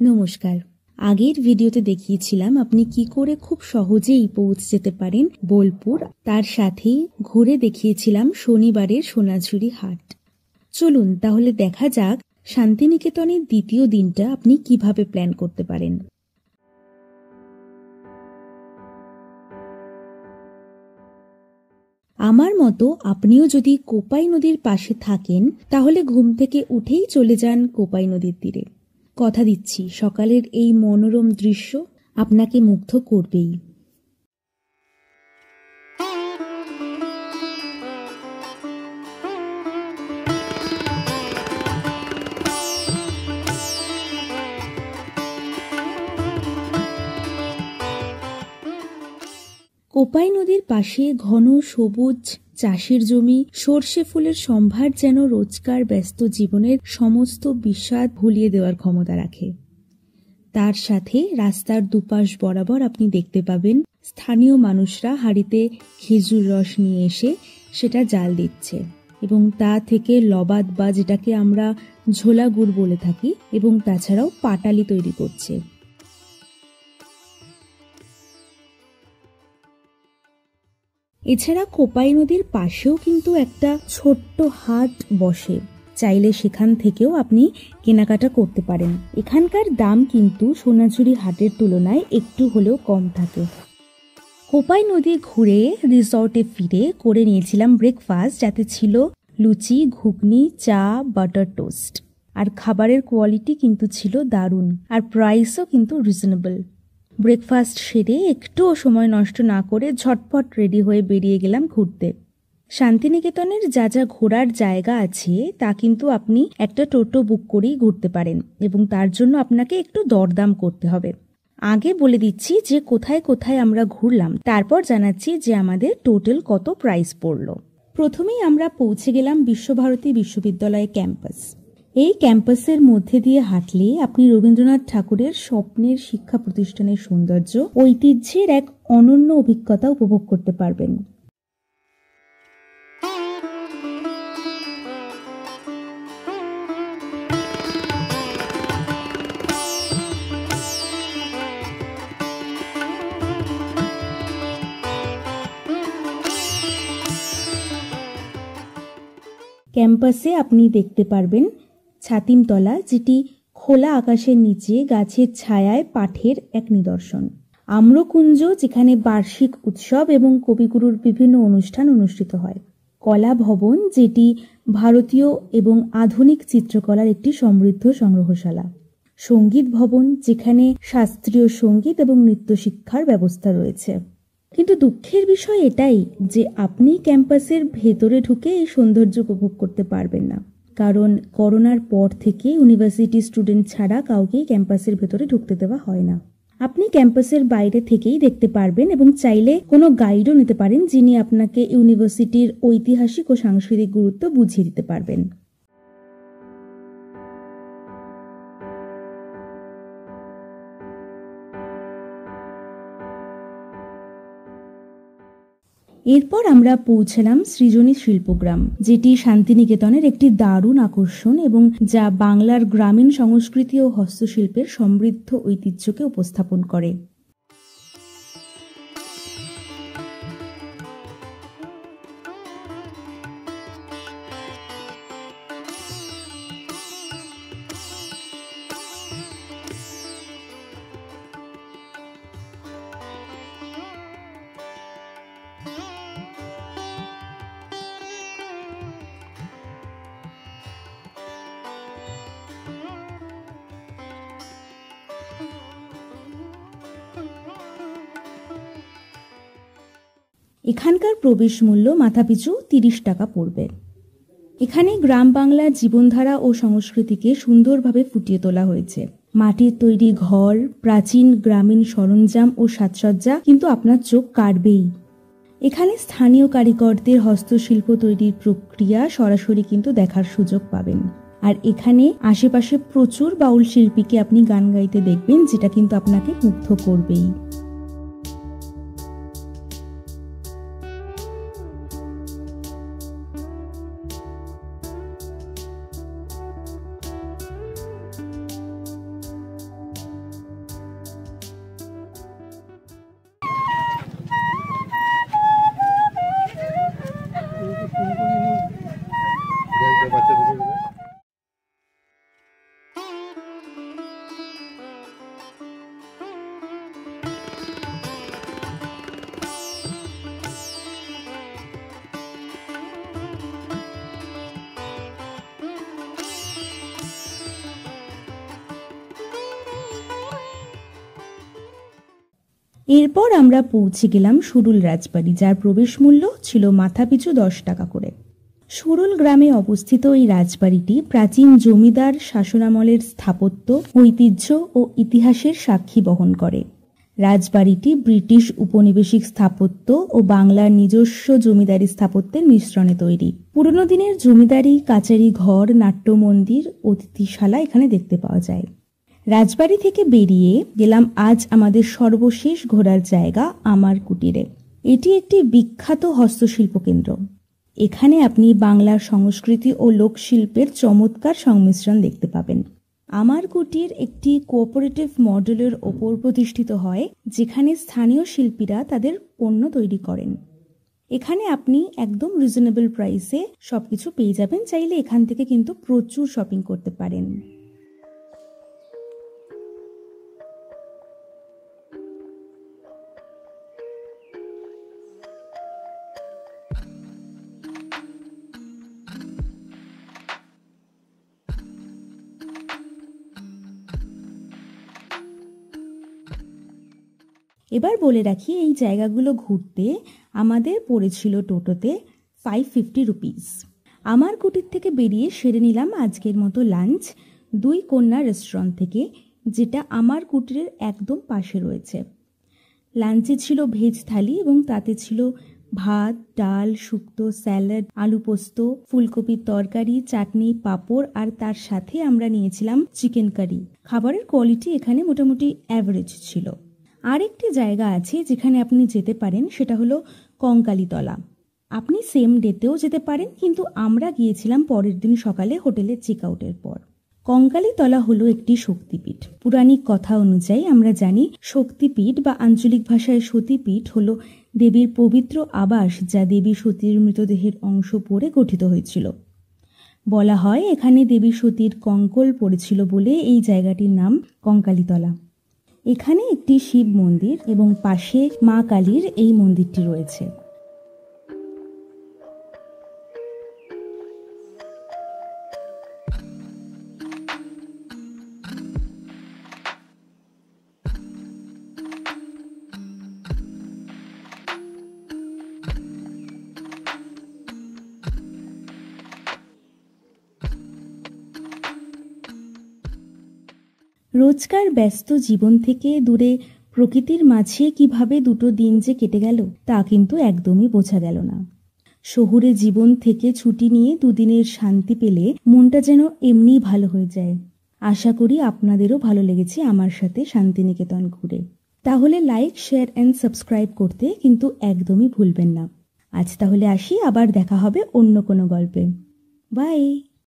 নমস্কার। আগের ভিডিওতে দেখিয়েছিলাম আপনি কি করে খুব সহজেই পৌঁছে যেতে পারেন বোলপুর। তার সাথেই ঘুরে দেখিয়েছিলাম শনিবারের সোনাঝুরি হাট। চলুন তাহলে দেখা যাক শান্তিনিকেতনের দ্বিতীয় দিনটা আপনি কিভাবে প্ল্যান করতে পারেন। আমার মতো আপনিও যদি কোপাই নদীর পাশে থাকেন তাহলে ঘুম থেকে উঠেই চলে যান কোপাই নদীর তীরে। কথা দিচ্ছি সকালের এই মনোরম দৃশ্য আপনাকে মুগ্ধ করবেই। কোপাই নদীর পাশে ঘন সবুজ চাষের জমি, সর্ষে ফুলের সম্ভার যেন রোজকার ব্যস্ত জীবনের সমস্ত বিষাদ ভুলিয়ে দেওয়ার ক্ষমতা রাখে। তার সাথে রাস্তার দুপাশ বরাবর আপনি দেখতে পাবেন স্থানীয় মানুষরা হাঁড়িতে খেজুর রস নিয়ে এসে সেটা জাল দিচ্ছে এবং তা থেকে লবাদ বা যেটাকে আমরা ঝোলা গুড় বলে থাকি এবং তাছাড়াও পাটালি তৈরি করছে। এছাড়া কোপাই নদীর পাশেও কিন্তু একটা ছোট্ট হাট বসে, চাইলে সেখান থেকেও আপনি কেনাকাটা করতে পারেন। এখানকার দাম কিন্তু সোনাঝুরি হাটের তুলনায় একটু হলেও কম থাকে। কোপাই নদী ঘুরে রিসর্টে ফিরে করে নিয়েছিলাম ব্রেকফাস্ট, যাতে ছিল লুচি, ঘুগনি, চা, বাটার টোস্ট। আর খাবারের কোয়ালিটি কিন্তু ছিল দারুণ, আর প্রাইসও কিন্তু রিজনেবল। ব্রেকফাস্ট সেরে একটুও সময় নষ্ট না করে ঝটপট রেডি হয়ে বেরিয়ে গেলাম ঘুরতে। শান্তিনিকেতনের যা যা ঘোরার জায়গা আছে তা কিন্তু আপনি একটা টোটো বুক করেই ঘুরতে পারেন এবং তার জন্য আপনাকে একটু দরদাম করতে হবে। আগে বলে দিচ্ছি যে কোথায় কোথায় আমরা ঘুরলাম, তারপর জানাচ্ছি যে আমাদের টোটাল কত প্রাইস পড়লো। প্রথমেই আমরা পৌঁছে গেলাম বিশ্বভারতী বিশ্ববিদ্যালয় ক্যাম্পাস। এই ক্যাম্পাসের মধ্যে দিয়ে হাঁটলে আপনি রবীন্দ্রনাথ ঠাকুরের স্বপ্নের শিক্ষা প্রতিষ্ঠানের সৌন্দর্য, ঐতিহ্যের এক অনন্য অভিজ্ঞতা উপভোগ করতে পারবেন। ক্যাম্পাসে আপনি দেখতে পারবেন ছাতিমতলা, যেটি খোলা আকাশের নিচে গাছের ছায়ায় পাঠের এক নিদর্শন। আম্রকুঞ্জ, যেখানে বার্ষিক উৎসব এবং কবিগুরুর বিভিন্ন অনুষ্ঠান অনুষ্ঠিত হয়। কলা ভবন, যেটি ভারতীয় এবং আধুনিক চিত্রকলার একটি সমৃদ্ধ সংগ্রহশালা। সঙ্গীত ভবন, যেখানে শাস্ত্রীয় সঙ্গীত এবং নৃত্য শিক্ষার ব্যবস্থা রয়েছে। কিন্তু দুঃখের বিষয় এটাই যে আপনি ক্যাম্পাসের ভেতরে ঢুকে এই সৌন্দর্য উপভোগ করতে পারবেন না, কারণ করোনার পর থেকে ইউনিভার্সিটি স্টুডেন্ট ছাড়া কাউকেই ক্যাম্পাসের ভেতরে ঢুকতে দেওয়া হয় না। আপনি ক্যাম্পাসের বাইরে থেকেই দেখতে পারবেন এবং চাইলে কোনো গাইডও নিতে পারেন, যিনি আপনাকে ইউনিভার্সিটির ঐতিহাসিক ও সাংস্কৃতিক গুরুত্ব বুঝিয়ে দিতে পারবেন। এরপর আমরা পৌঁছলাম সৃজনী শিল্পগ্রাম, যেটি শান্তিনিকেতনের একটি দারুণ আকর্ষণ এবং যা বাংলার গ্রামীণ সংস্কৃতি ও হস্তশিল্পের সমৃদ্ধ ঐতিহ্যকে উপস্থাপন করে। এখানকার প্রবেশ মূল্য মাথাপিছু 30 টাকা পড়বে। এখানে গ্রাম বাংলার জীবনধারা ও সংস্কৃতিকে সুন্দরভাবে ফুটিয়ে তোলা হয়েছে। মাটির তৈরি ঘর, প্রাচীন গ্রামীণ সরঞ্জাম ও সাজসজ্জা কিন্তু আপনার চোখ কাড়বেই। এখানে স্থানীয় কারিগরদের হস্তশিল্প তৈরির প্রক্রিয়া সরাসরি কিন্তু দেখার সুযোগ পাবেন। আর এখানে আশেপাশে প্রচুর বাউল শিল্পীকে আপনি গান গাইতে দেখবেন, যেটা কিন্তু আপনাকে মুগ্ধ করবেই। এরপর আমরা পৌঁছে গেলাম সুরুল রাজবাড়ি, যার প্রবেশ মূল্য ছিল মাথাপিছু 10 টাকা করে। সুরুল গ্রামে অবস্থিত এই রাজবাড়িটি প্রাচীন জমিদার শাসনামলের স্থাপত্য, ঐতিহ্য ও ইতিহাসের সাক্ষী বহন করে। রাজবাড়িটি ব্রিটিশ উপনিবেশিক স্থাপত্য ও বাংলার নিজস্ব জমিদারি স্থাপত্যের মিশ্রণে তৈরি। পুরনো দিনের জমিদারি, কাচারি ঘর, নাট্য মন্দির, অতিথিশালা এখানে দেখতে পাওয়া যায়। রাজবাড়ি থেকে বেরিয়ে গেলাম আজ আমাদের সর্বশেষ ঘোরার জায়গা আমার কুটিরে। এটি একটি বিখ্যাত হস্তশিল্প কেন্দ্র। এখানে আপনি বাংলার সংস্কৃতি ও লোকশিল্পের চমৎকার সংমিশ্রণ দেখতে পাবেন। আমার কুটির একটি কোঅপারেটিভ মডেলের ওপর প্রতিষ্ঠিত হয়, যেখানে স্থানীয় শিল্পীরা তাদের পণ্য তৈরি করেন। এখানে আপনি একদম রিজনেবল প্রাইসে সবকিছু পেয়ে যাবেন। চাইলে এখান থেকে কিন্তু প্রচুর শপিং করতে পারেন। এবার বলে রাখি, এই জায়গাগুলো ঘুরতে আমাদের পড়েছিল টোটোতে 550 রুপিস। আমার কুটির থেকে বেরিয়ে সেরে নিলাম আজকের মতো লাঞ্চ 2 কন্যা রেস্টুরেন্ট থেকে, যেটা আমার কুটিরের একদম পাশে রয়েছে। লাঞ্চে ছিল ভেজ থালি এবং তাতে ছিল ভাত, ডাল, শুক্তো, স্যালাড, আলু পোস্ত, ফুলকপির তরকারি, চাটনি, পাঁপড়, আর তার সাথে আমরা নিয়েছিলাম চিকেন কারি। খাবারের কোয়ালিটি এখানে মোটামুটি অ্যাভারেজ ছিল। আরেকটি জায়গা আছে যেখানে আপনি যেতে পারেন, সেটা হলো কঙ্কালীতলা। আপনি সেম ডেতেও যেতে পারেন, কিন্তু আমরা গিয়েছিলাম পরের দিন সকালে হোটেলে চেক আউটের পর। কঙ্কালীতলা হলো একটি শক্তিপীঠ। পৌরাণিক কথা অনুযায়ী আমরা জানি শক্তিপীঠ বা আঞ্চলিক ভাষায় সতীপীঠ হলো দেবীর পবিত্র আবাস, যা দেবী সতীর মৃতদেহের অংশ পড়ে গঠিত হয়েছিল। বলা হয় এখানে দেবী সতীর কঙ্কল পড়েছিল বলে এই জায়গাটির নাম কঙ্কালীতলা। এখানে একটি শিব মন্দির এবং পাশে মা কালীর এই মন্দিরটি রয়েছে। রোজকার ব্যস্ত জীবন থেকে দূরে প্রকৃতির মাঝে কিভাবে দুটো দিন যে কেটে গেল তা কিন্তু একদমই বোঝা গেল না। শহুরে জীবন থেকে ছুটি নিয়ে দুদিনের শান্তি পেলে মনটা যেন এমনিই ভালো হয়ে যায়। আশা করি আপনাদেরও ভালো লেগেছে আমার সাথে শান্তিনিকেতন ঘুরে। তাহলে লাইক, শেয়ার অ্যান্ড সাবস্ক্রাইব করতে কিন্তু একদমই ভুলবেন না। আজ তাহলে আসি, আবার দেখা হবে অন্য কোনো গল্পে। বাই।